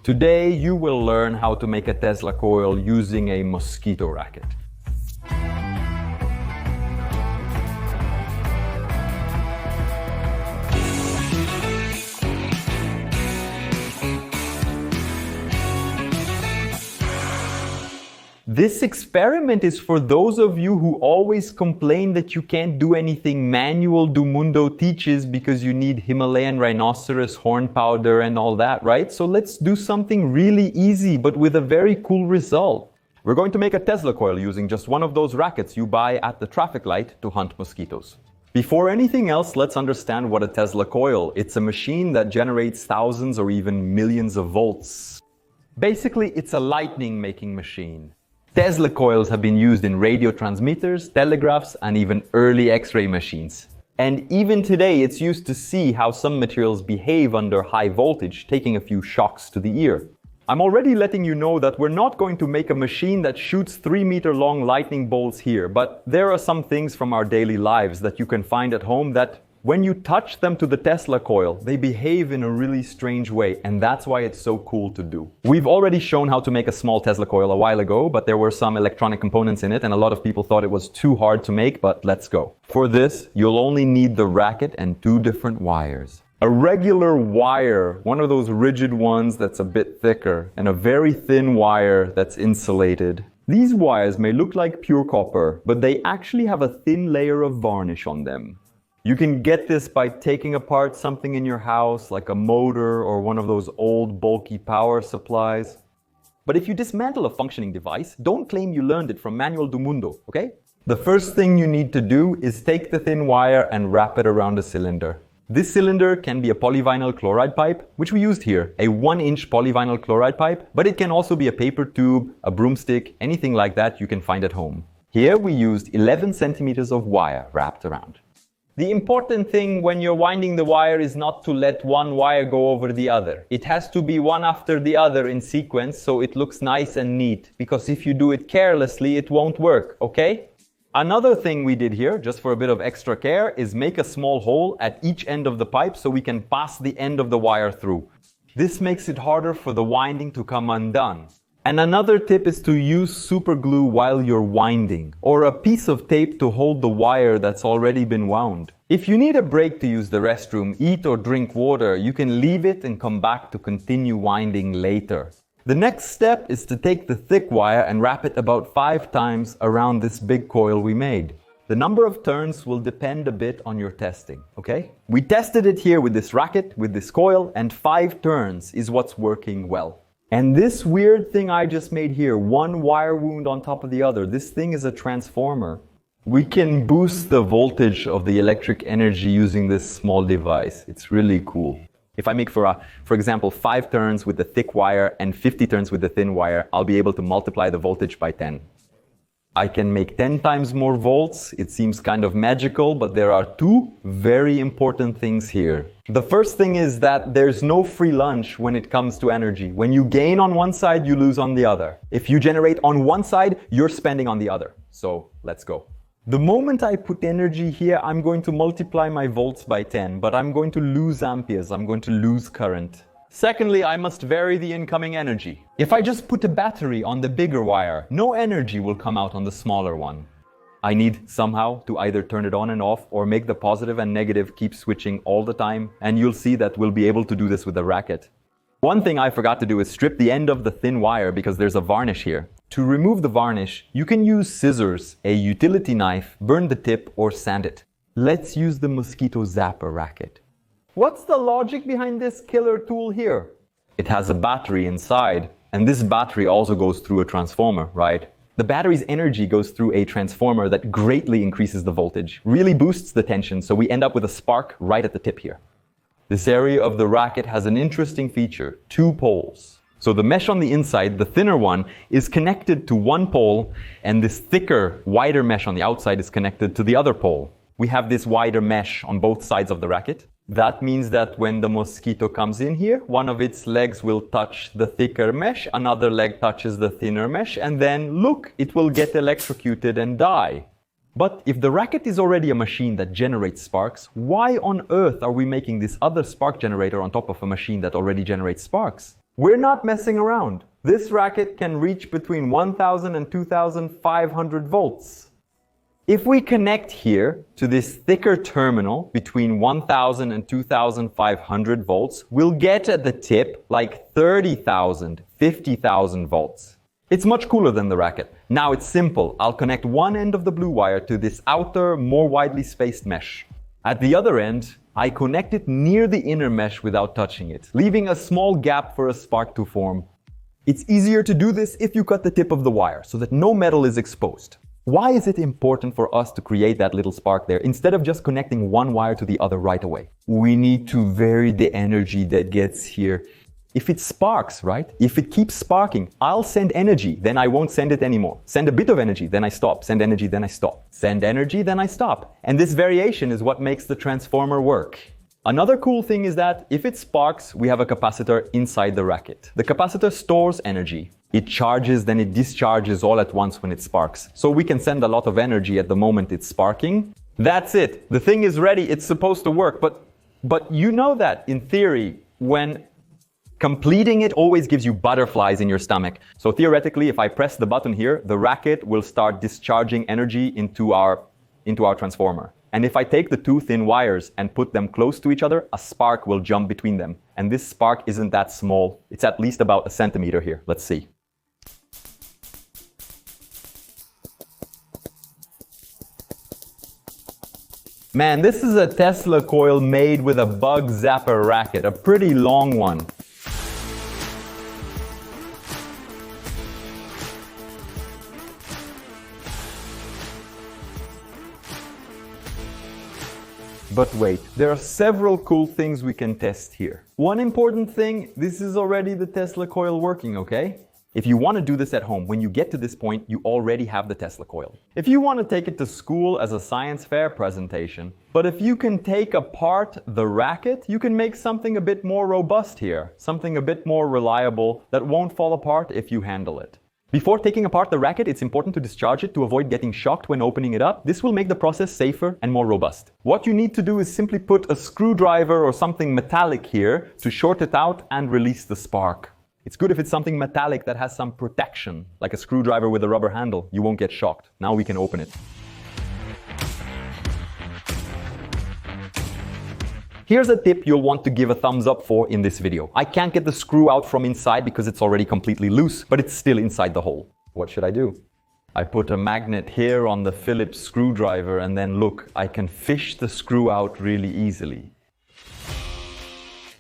Today you will learn how to make a Tesla coil using a Mosquito Racket. This experiment is for those of you who always complain that you can't do anything manual Mundo teaches because you need Himalayan rhinoceros horn powder and all that, right? So let's do something really easy but with a very cool result. We're going to make a Tesla coil using just one of those rackets you buy at the traffic light to hunt mosquitoes. Before anything else, let's understand what a Tesla coil. It's a machine that generates thousands or even millions of volts. Basically, it's a lightning-making machine. Tesla coils have been used in radio transmitters, telegraphs, and even early X-ray machines. And even today, it's used to see how some materials behave under high voltage, taking a few shocks to the ear. I'm already letting you know that we're not going to make a machine that shoots 3-meter-long lightning bolts here, but there are some things from our daily lives that you can find at home that when you touch them to the Tesla coil, they behave in a really strange way, and that's why it's so cool to do. We've already shown how to make a small Tesla coil a while ago, but there were some electronic components in it, and a lot of people thought it was too hard to make, but let's go. For this, you'll only need the racket and 2 different wires. A regular wire, one of those rigid ones that's a bit thicker, and a very thin wire that's insulated. These wires may look like pure copper, but they actually have a thin layer of varnish on them. You can get this by taking apart something in your house, like a motor or one of those old bulky power supplies. But if you dismantle a functioning device, don't claim you learned it from Manual do Mundo, okay? The first thing you need to do is take the thin wire and wrap it around a cylinder. This cylinder can be a polyvinyl chloride pipe, which we used here, a 1-inch polyvinyl chloride pipe, but it can also be a paper tube, a broomstick, anything like that you can find at home. Here we used 11 centimeters of wire wrapped around. The important thing when you're winding the wire is not to let one wire go over the other. It has to be one after the other in sequence so it looks nice and neat, because if you do it carelessly, it won't work, okay? Another thing we did here, just for a bit of extra care, is make a small hole at each end of the pipe so we can pass the end of the wire through. This makes it harder for the winding to come undone. And another tip is to use super glue while you're winding, or a piece of tape to hold the wire that's already been wound. If you need a break to use the restroom, eat or drink water, you can leave it and come back to continue winding later. The next step is to take the thick wire and wrap it about 5 times around this big coil we made. The number of turns will depend a bit on your testing, okay? We tested it here with this racket, with this coil, and 5 turns is what's working well. And this weird thing I just made here, one wire wound on top of the other, this thing is a transformer. We can boost the voltage of the electric energy using this small device. It's really cool. If I make, for example, 5 turns with the thick wire and 50 turns with the thin wire, I'll be able to multiply the voltage by 10. I can make 10 times more volts. It seems kind of magical, but there are 2 very important things here. The first thing is that there's no free lunch when it comes to energy. When you gain on one side, you lose on the other. If you generate on one side, you're spending on the other. So let's go. The moment I put energy here, I'm going to multiply my volts by 10, but I'm going to lose amperes. I'm going to lose current. Secondly, I must vary the incoming energy. If I just put a battery on the bigger wire, no energy will come out on the smaller one. I need somehow to either turn it on and off or make the positive and negative keep switching all the time, and you'll see that we'll be able to do this with the racket. One thing I forgot to do is strip the end of the thin wire because there's a varnish here. To remove the varnish, you can use scissors, a utility knife, burn the tip, or sand it. Let's use the Mosquito Zapper racket. What's the logic behind this killer tool here? It has a battery inside, and this battery also goes through a transformer, right? The battery's energy goes through a transformer that greatly increases the voltage, really boosts the tension, so we end up with a spark right at the tip here. This area of the racket has an interesting feature, 2 poles. So the mesh on the inside, the thinner one, is connected to one pole, and this thicker, wider mesh on the outside is connected to the other pole. We have this wider mesh on both sides of the racket. That means that when the mosquito comes in here, one of its legs will touch the thicker mesh, another leg touches the thinner mesh, and then look, it will get electrocuted and die. But if the racket is already a machine that generates sparks, why on earth are we making this other spark generator on top of a machine that already generates sparks? We're not messing around. This racket can reach between 1000 and 2500 volts. If we connect here to this thicker terminal between 1000 and 2500 volts, we'll get at the tip like 30,000, 50,000 volts. It's much cooler than the racket. Now it's simple. I'll connect one end of the blue wire to this outer, more widely spaced mesh. At the other end, I connect it near the inner mesh without touching it, leaving a small gap for a spark to form. It's easier to do this if you cut the tip of the wire so that no metal is exposed. Why is it important for us to create that little spark there instead of just connecting one wire to the other right away? We need to vary the energy that gets here. If it sparks, right? If it keeps sparking, I'll send energy, then I won't send it anymore. Send a bit of energy, then I stop. Send energy, then I stop. Send energy, then I stop. And this variation is what makes the transformer work. Another cool thing is that if it sparks, we have a capacitor inside the racket. The capacitor stores energy. It charges, then it discharges all at once when it sparks. So we can send a lot of energy at the moment it's sparking. That's it. The thing is ready. It's supposed to work. But you know that in theory, when completing it always gives you butterflies in your stomach. So theoretically, if I press the button here, the racket will start discharging energy into our transformer. And if I take the two thin wires and put them close to each other, a spark will jump between them. And this spark isn't that small. It's at least about a centimeter here. Let's see. Man, this is a Tesla coil made with a bug zapper racket, a pretty long one. But wait, there are several cool things we can test here. One important thing, this is already the Tesla coil working, okay? If you want to do this at home, when you get to this point, you already have the Tesla coil. If you want to take it to school as a science fair presentation, but if you can take apart the racket, you can make something a bit more robust here, something a bit more reliable that won't fall apart if you handle it. Before taking apart the racket, it's important to discharge it to avoid getting shocked when opening it up. This will make the process safer and more robust. What you need to do is simply put a screwdriver or something metallic here to short it out and release the spark. It's good if it's something metallic that has some protection, like a screwdriver with a rubber handle. You won't get shocked. Now we can open it. Here's a tip you'll want to give a thumbs up for in this video. I can't get the screw out from inside because it's already completely loose, but it's still inside the hole. What should I do? I put a magnet here on the Phillips screwdriver and then look, I can fish the screw out really easily.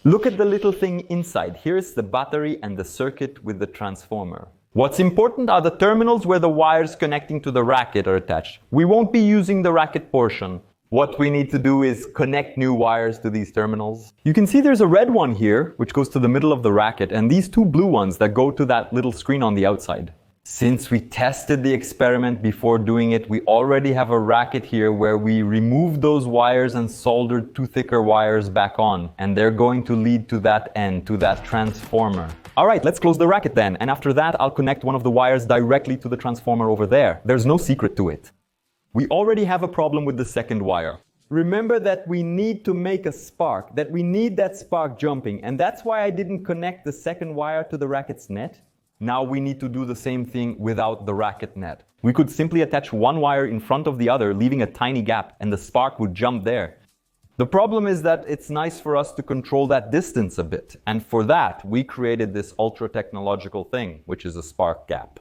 Look at the little thing inside. Here's the battery and the circuit with the transformer. What's important are the terminals where the wires connecting to the racket are attached. We won't be using the racket portion. What we need to do is connect new wires to these terminals. You can see there's a red one here, which goes to the middle of the racket, and these two blue ones that go to that little screen on the outside. Since we tested the experiment before doing it, we already have a racket here where we removed those wires and soldered two thicker wires back on, and they're going to lead to that end, to that transformer. All right, let's close the racket then, and after that, I'll connect one of the wires directly to the transformer over there. There's no secret to it. We already have a problem with the second wire. Remember that we need to make a spark, that we need that spark jumping, and that's why I didn't connect the second wire to the racket's net. Now we need to do the same thing without the racket net. We could simply attach one wire in front of the other, leaving a tiny gap, and the spark would jump there. The problem is that it's nice for us to control that distance a bit, and for that we created this ultra-technological thing, which is a spark gap.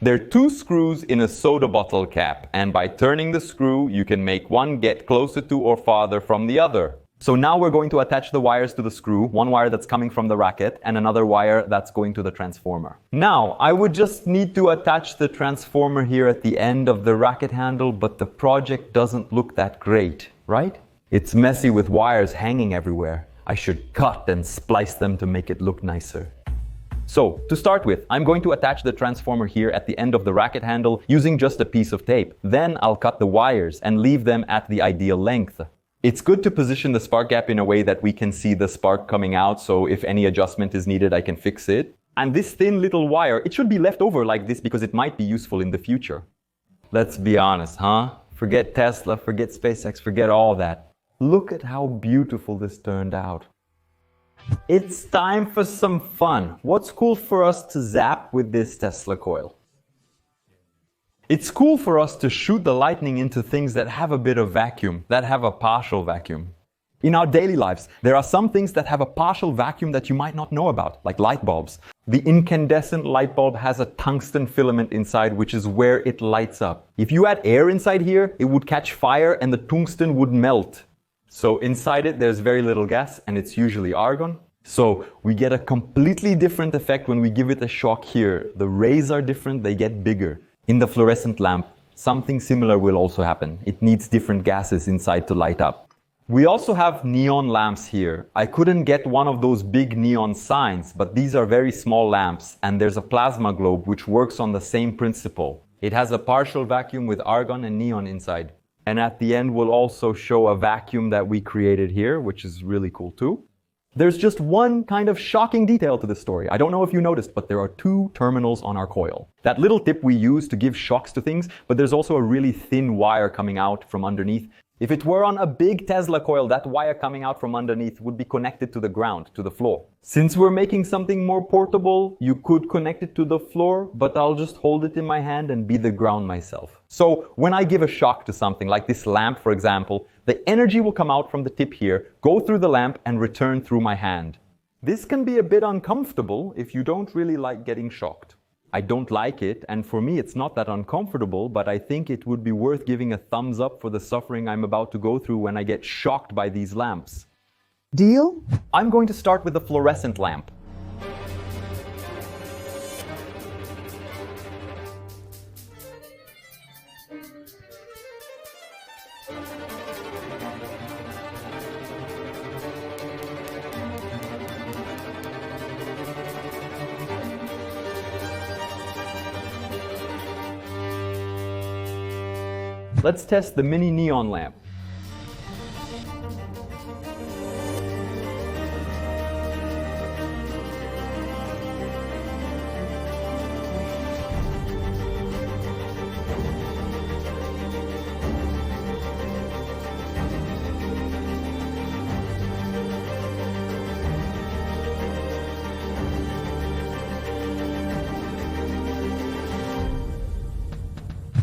There are two screws in a soda bottle cap, and by turning the screw, you can make one get closer to or farther from the other. So now we're going to attach the wires to the screw, one wire that's coming from the racket and another wire that's going to the transformer. Now, I would just need to attach the transformer here at the end of the racket handle, but the project doesn't look that great, right? It's messy with wires hanging everywhere. I should cut and splice them to make it look nicer. So, to start with, I'm going to attach the transformer here at the end of the racket handle using just a piece of tape. Then I'll cut the wires and leave them at the ideal length. It's good to position the spark gap in a way that we can see the spark coming out, so if any adjustment is needed, I can fix it. And this thin little wire, it should be left over like this because it might be useful in the future. Let's be honest, huh? Forget Tesla, forget SpaceX, forget all that. Look at how beautiful this turned out. It's time for some fun. What's cool for us to zap with this Tesla coil? It's cool for us to shoot the lightning into things that have a bit of vacuum, that have a partial vacuum. In our daily lives, there are some things that have a partial vacuum that you might not know about, like light bulbs. The incandescent light bulb has a tungsten filament inside, which is where it lights up. If you had air inside here, it would catch fire and the tungsten would melt. So inside it, there's very little gas, and it's usually argon. So we get a completely different effect when we give it a shock here. The rays are different, they get bigger. In the fluorescent lamp, something similar will also happen. It needs different gases inside to light up. We also have neon lamps here. I couldn't get one of those big neon signs, but these are very small lamps, and there's a plasma globe which works on the same principle. It has a partial vacuum with argon and neon inside. And at the end we'll also show a vacuum that we created here, which is really cool too. There's just one kind of shocking detail to this story. I don't know if you noticed, but there are two terminals on our coil. That little tip we use to give shocks to things, but there's also a really thin wire coming out from underneath. If it were on a big Tesla coil, that wire coming out from underneath would be connected to the ground, to the floor. Since we're making something more portable, you could connect it to the floor, but I'll just hold it in my hand and be the ground myself. So when I give a shock to something, like this lamp for example, the energy will come out from the tip here, go through the lamp and return through my hand. This can be a bit uncomfortable if you don't really like getting shocked. I don't like it, and for me it's not that uncomfortable, but I think it would be worth giving a thumbs up for the suffering I'm about to go through when I get shocked by these lamps. Deal? I'm going to start with the fluorescent lamp. Let's test the mini neon lamp.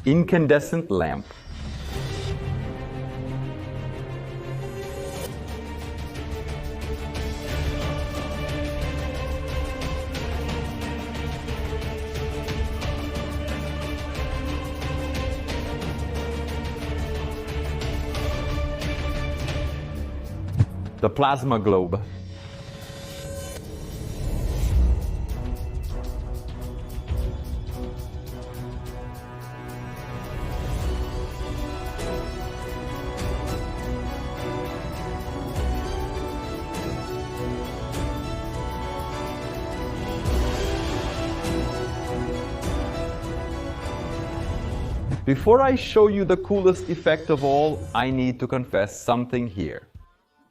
Incandescent lamp. The plasma globe. Before I show you the coolest effect of all, I need to confess something here.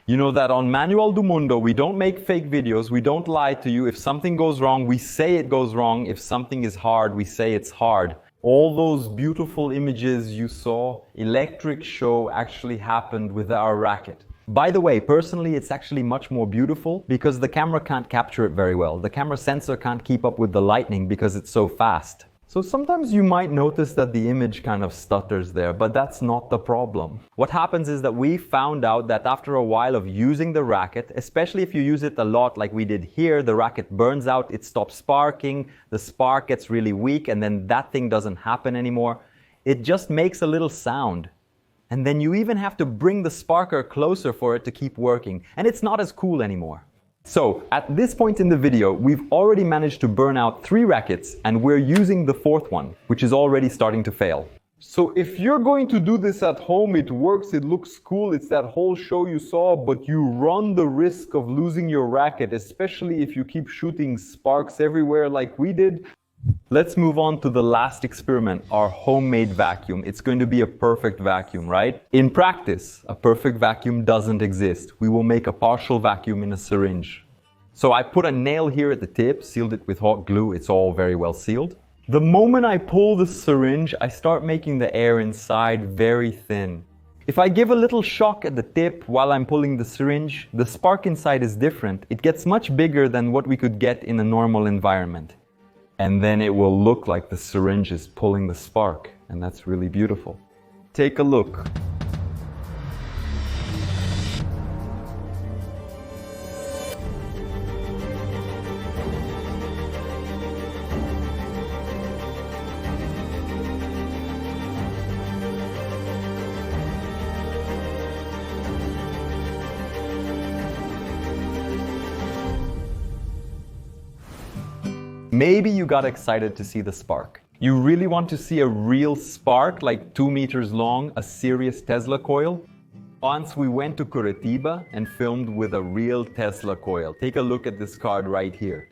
You know that on Manual do Mundo, we don't make fake videos, we don't lie to you. If something goes wrong, we say it goes wrong. If something is hard, we say it's hard. All those beautiful images you saw, electric show actually happened with our racket. By the way, personally, it's actually much more beautiful because the camera can't capture it very well. The camera sensor can't keep up with the lightning because it's so fast. So sometimes you might notice that the image kind of stutters there, but that's not the problem. What happens is that we found out that after a while of using the racket, especially if you use it a lot like we did here, the racket burns out, it stops sparking, the spark gets really weak, and then that thing doesn't happen anymore. It just makes a little sound. And then you even have to bring the sparker closer for it to keep working, and it's not as cool anymore. So, at this point in the video, we've already managed to burn out 3 rackets, and we're using the 4th one, which is already starting to fail. So if you're going to do this at home, it works, it looks cool, it's that whole show you saw, but you run the risk of losing your racket, especially if you keep shooting sparks everywhere like we did. Let's move on to the last experiment, our homemade vacuum. It's going to be a perfect vacuum, right? In practice, a perfect vacuum doesn't exist. We will make a partial vacuum in a syringe. So I put a nail here at the tip, sealed it with hot glue, it's all very well sealed. The moment I pull the syringe, I start making the air inside very thin. If I give a little shock at the tip while I'm pulling the syringe, the spark inside is different. It gets much bigger than what we could get in a normal environment. And then it will look like the syringe is pulling the spark, and that's really beautiful. Take a look. Maybe you got excited to see the spark. You really want to see a real spark, like 2 meters long, a serious Tesla coil? Once we went to Curitiba and filmed with a real Tesla coil. Take a look at this card right here.